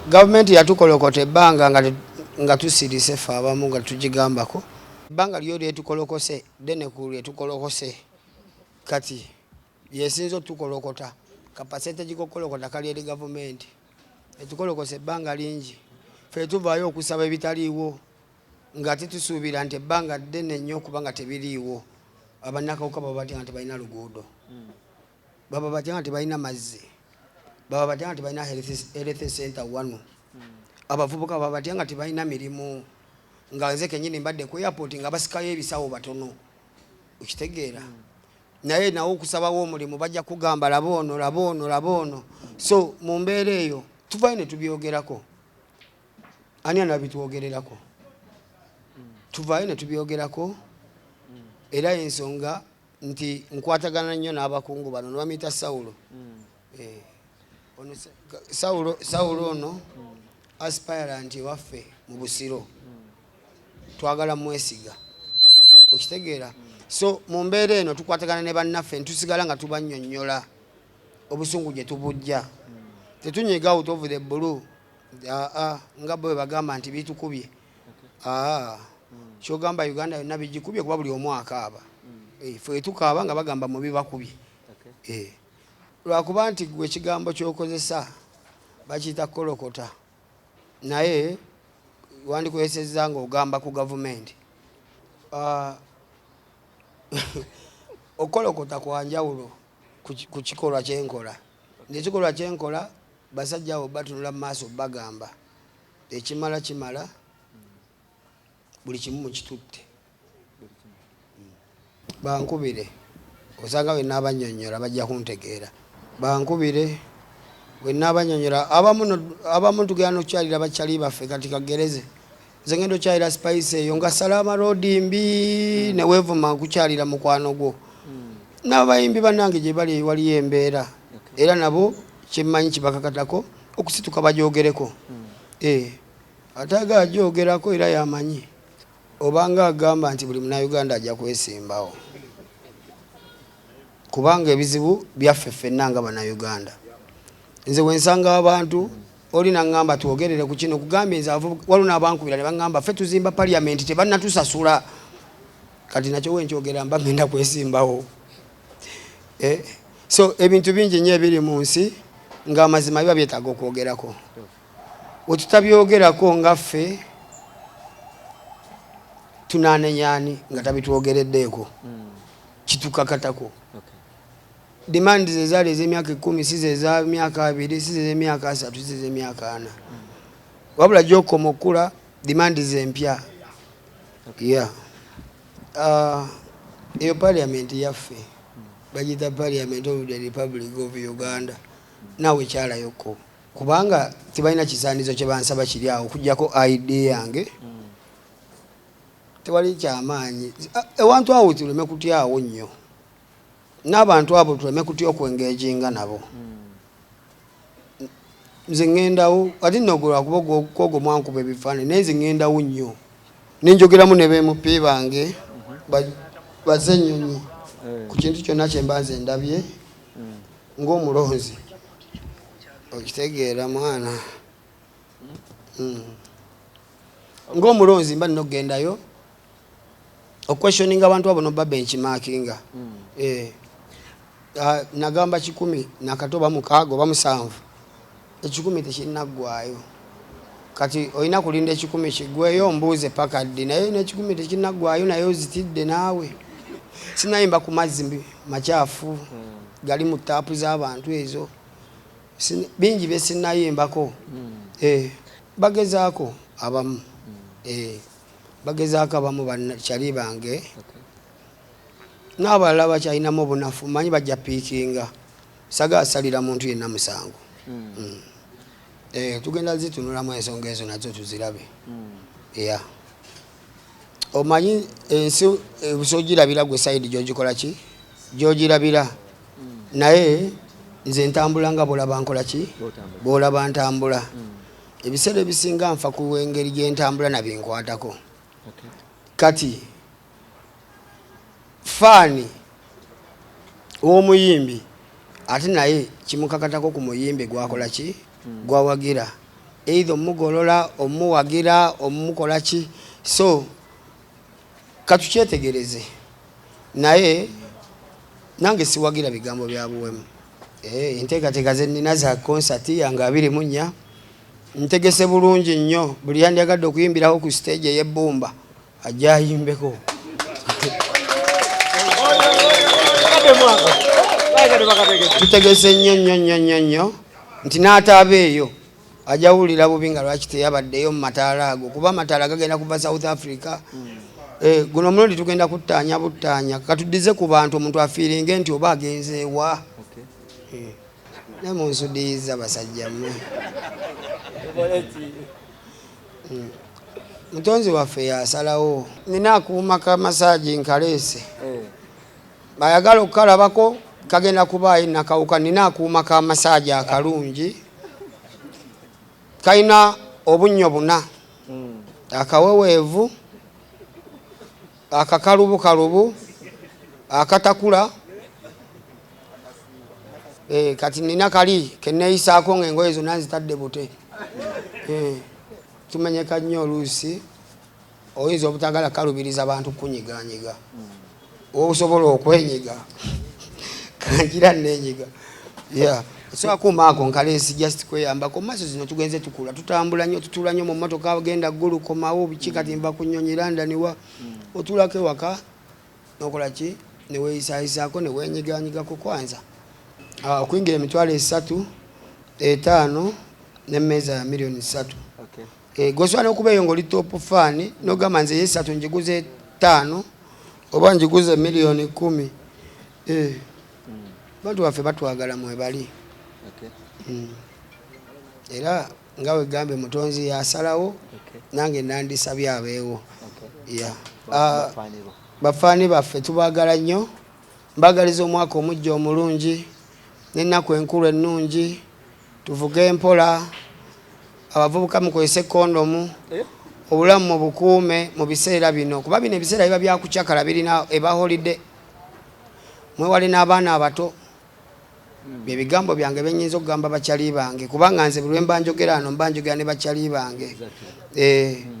Government yatukolokota ebbanga nga tusirise ffe abamu nga tugigambako. Ebbanga lyo lyetukolokose denekulu lyetukolokose kati yesinza otukolokota kapasente gikokolokota kali eri gavumenti etukolokose ebbanga lingi ffe tuvaayo okusaba ebitaliiwo nga tetusuubira nti ebbanga ddene nnyo okuba nga tebiriiwo. Abannakawuka baba batya nga tebalina luguudo, baba batya nga tebalina mazzi, baba batya nga tebalina health center wano, abavubuka baba batya nga tebalina mirimu, nga nze kennyini mbadde ku airport nga basikayo ebisawo batono okitegeera. Naye nawo okusabawo omulimu bajja kugamba laboono laboono laboono. So mu mbeera eyo tuvaayo ne tubyogerako. Ani anabitwogererako? Tuvaayo ne tubyogerako. Era ensonga nti nkwatagana nnyo n'abakungu bano ne bamuyita Sawulo. Sawulo ono aspirant waffe mu Busiro, twagala mwesiga okitegeera. So mu mbeera eno tukwatagana ne bannaffe ntusigala nga tubannyonnyola obusungu gye tubujja. Tetunyiga out of the blue nga bwe bagamba nti bitukubye. Kyogamba Uganda yonna bigikubye kuba buli omu akaaba. Ffe tukaaba nga bagamba mu bibakubye. Lwakuba nti gwe ekigambo ky'okozesa bakiyita kolokota, naye wandikozesezza ng'ogamba ku gavumenti. Okolokota kwa njawulo ku kikolwa kyenkola. Nekikolwa kyenkola basajja abo batunula mu maaso bagamba ekimala kimala, buli kimu mukitutte. Bankubire osanga we n'abannyonnyola bajja kuntegeera. Bankubire we n'abannyonnyola abamu tugenda n'okukyalira bakyali baffe kati kagereze. Nze ngenda okyalira Spice eyo nga Salama Road mbi ne weevuma nkukyalira mukwano gwo. N'abayimbi bannange gye bali waliyo embeera era nabo kyemmanyi kibakakatako okusituka bagyogereko. Ataaga agyogerako era yamanyi obanga agamba nti buli Munnayuganda ajja kwesimbawo kubanga ebizibu byaffe ffenna nga Bannayuganda. Nze wensanga abantu oli naŋŋamba twogerere ku kino kugambye nze waliwo n'abankubira ne baŋŋamba ffe tuzimba parliament tebannatusasula. Kati nakyo wenkyogera mba ngenda kwesimbawo. So ebintu bingi nnyo ebiri mu nsi ng'amazima biba byetaaga okwogerako. We tutabyogerako nga ffe tunaanenyaani nga tabitwogereddeeko kitukakatako. Demand ze zaali ez'emyaka 10 si ze za myaka 2 si ze z'emyaka 3 si ze z'emyaka 4. Wabula gy'okoma okula demand ze mpya. Eyo parliament yaffe bagiyita Parliament of the Republic of Uganda. Naawe kyalayoko kubanga tebalina kisaanizo kye bansaba kiri awo okuggyako ID yange. Tewali kyamaanyi. Ewantu awo tuleme kutyawo nnyo. N'abantu abo tuleme kutya okwengeejinga nabo. Nze ŋŋendawo ati nno lwakuba kwogo mwankuba ebifaananyi naye nze ŋŋendawo nnyo. Nenjogeramu ne beemupi bange baze ennyonyi ku kintu kyonna kye mba nze ndabye ng'omulonzi. Okitegeera mwana. Ng'omulonzi mba nina okugendayo okwestioninga abantu abo noba benchmarkinga. Nagamba 10 nakato ba mukaago ba 7 ekikumi tekinaggwaayo. Kati olina kulinda 10 kigweyo mbuuze paka ddi naye n'ekikumi tekinaggwaayo naye ozitidde naawe. Sinayimba ku mazzi makyafu gali mu taapu z'abantu ezo. Bingi bye sinayimbako. Bagezaako abamu. Bagezaako abamu bannakyali bange. N'abalala bakyalinamu obunafu manyi bajja piikinga. Saga asalira muntu yenna musango. Tugenda zitunulamu ensonga ezo nazo tuzirabe. Omanyi ensi busogirabira gwe side gy'ogikola ki? Gy'ogirabira. Naye nze ntambula nga bw'olaba nkola ki? Bw'olaba ntambula. Ebiseera ebisinga nfa ku engeri gye ntambula na binkwatako. Kati faani w'omuyimbi ate naye kimukakatako ku muyimbi gwakola ki? Gwawagira. either omugolola omuwagira omukola ki so katukyetegereze naye nange siwagira bigambo bya buwemu enteekateeka ze nnina za konsati yange 24 ntegese bulungi nnyo buli yandiyagadde okuyimbirawo ku stage ey'ebbumba ajja ayimbeko tutegese nnyo nti n'ataaba eyo ajawulira bubi nga lwaki teyabaddeyo mu mataala ago kuba amataala gagenda kuva South Africa guno omulundi tugenda kuttaanya buttaanya katuddize ku bantu omuntu afiiringe nti oba agenze ewa ne munsudiiza basajja mmwe mutonzi waffe yasalawo nina akuuma ka masaagi nkaleese bayagala okukalabako kagenda kubaayo nakawuka nina akuuma ka masaagi akalungi kalina obunnyo 4 akaweweevu akakalubu akatakula kati nina kali keneeyisaako ng'engoye zonna nzitadde bute tumenyeka nnyo oluusi oyinza obutagala kalubiriza abantu kunyiganyiga osobola okwenyiga kanjira nenyiga so akuuma ako nkaleesi just kweyambako maaso zino tugenze tukula tutambula nnyo tutula nnyo mu mmotoka agenda ggulu komawo biki kati nva ku nnyonyi landaniwa otulako ewaka nokola ki neweeyisayisaako neweenyiganyigako kwanza okuyingira emitwalo 3 5 n'emmeeza ya miliyoni 3 goswana okuba eyo ng'oli top fan n'ogamba nze 3 njiguze 5 oba njiguze miliyoni 10 bantu baffe batwagala mwebali era nga wegambe mutonzi yasalawo nange nandisabye abeewo bafaani baffe tubaagala nnyo mbagaliza omwaka omujja omulungi n'ennaku enkulu ennungi tuvuge empola abavubuka mukozese kondomu obulamu mu bukuume mu biseera bino kuba bino ebiseera biba byakucakala birina eba holiday mwewale n'abaana abato byebigambo byange benyinza okugamba bakyali bange kubanga nze buli mba njogera ano mba njogera ne bakyali bange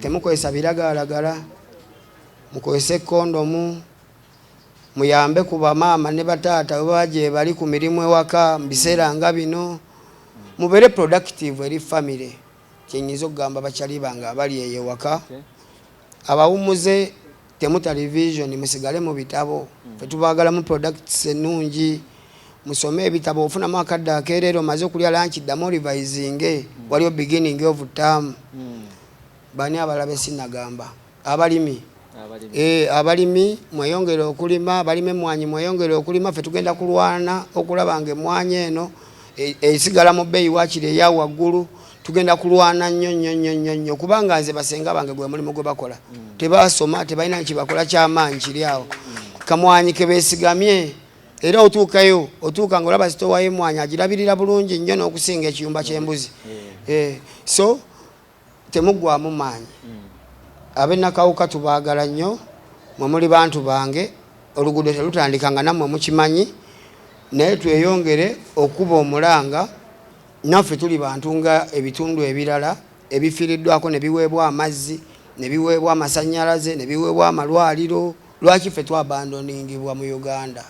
temukozesa biragalalagala mukozese kondomu muyambe ku bamaama ne bataata webaje bali ku mirimu ewaka mu biseera nga bino mubere productive eri family kyenyinza okugamba bakyali bange abali eyo ewaka abawumuze temu television musigale mu bitabo fetubaagalamu products ennungi musome ebitabo ofunamu akadde akeerero maze okulya lanchi ddamu revising waliyo beginning of term bani abalabe sinagamba abalimi abalimi mweyongere okulima balime mwanyi mweyongere okulima fe tugenda kulwana okulaba nga emwanyi eno esigala mu bbeeyi wakiri eya waggulu tugenda kulwana nnyo kubanga nze basenga bange gwe mulimu gwe bakola tebasoma tebalina kibakola ky'amaanyi kiri awo kamwanyi ke beesigamye era otuukayo otuuka ng'olaba sitowa y'emwanyi agirabirira bulungi nnyo n'okusinga ekiyumba ky'embuzi so temuggwamu maanyi ab'ennakawuka tubaagala nnyo mwe muli bantu bange oluguudo telutandika nga nammwe mukimanyi naye tweyongere okuba omulanga naffe tuli bantu nga ebitundu ebirala ebifiiriddwako ne biweebwa amazzi ne biweebwa amasannyalaze ne biweebwa amalwaliro lwaki ffe twabandoningibwa mu Uganda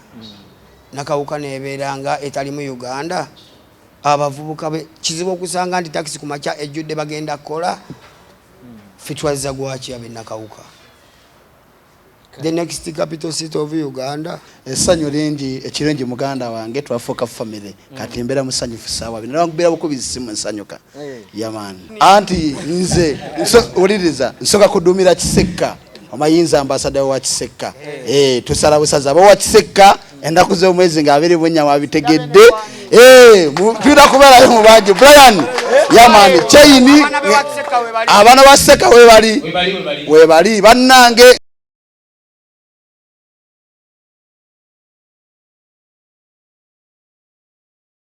nakawuka neebeeranga etali mu Uganda abavubuka kizibu okusanga nti takisi ku makya ejjudde bagenda kukola ffe twazza gwaki ab'ennakawuka the next capital city of Uganda essanyu lingi ekirengi muganda wange twafuuka family kati mbeera musanyufu saawa bino nakubeera bukubizi simu nsanyuka yamaani anti nze uliriza nsooka kuduumira Kisekka amayinza ambasada wa Kisekka tusala busaza wa Kisekka endaku z'omwezi nga 24 abitegedde tuna kubeerayo mu bangi Brian yamaani chaini abaana ba Kisekka webali bannange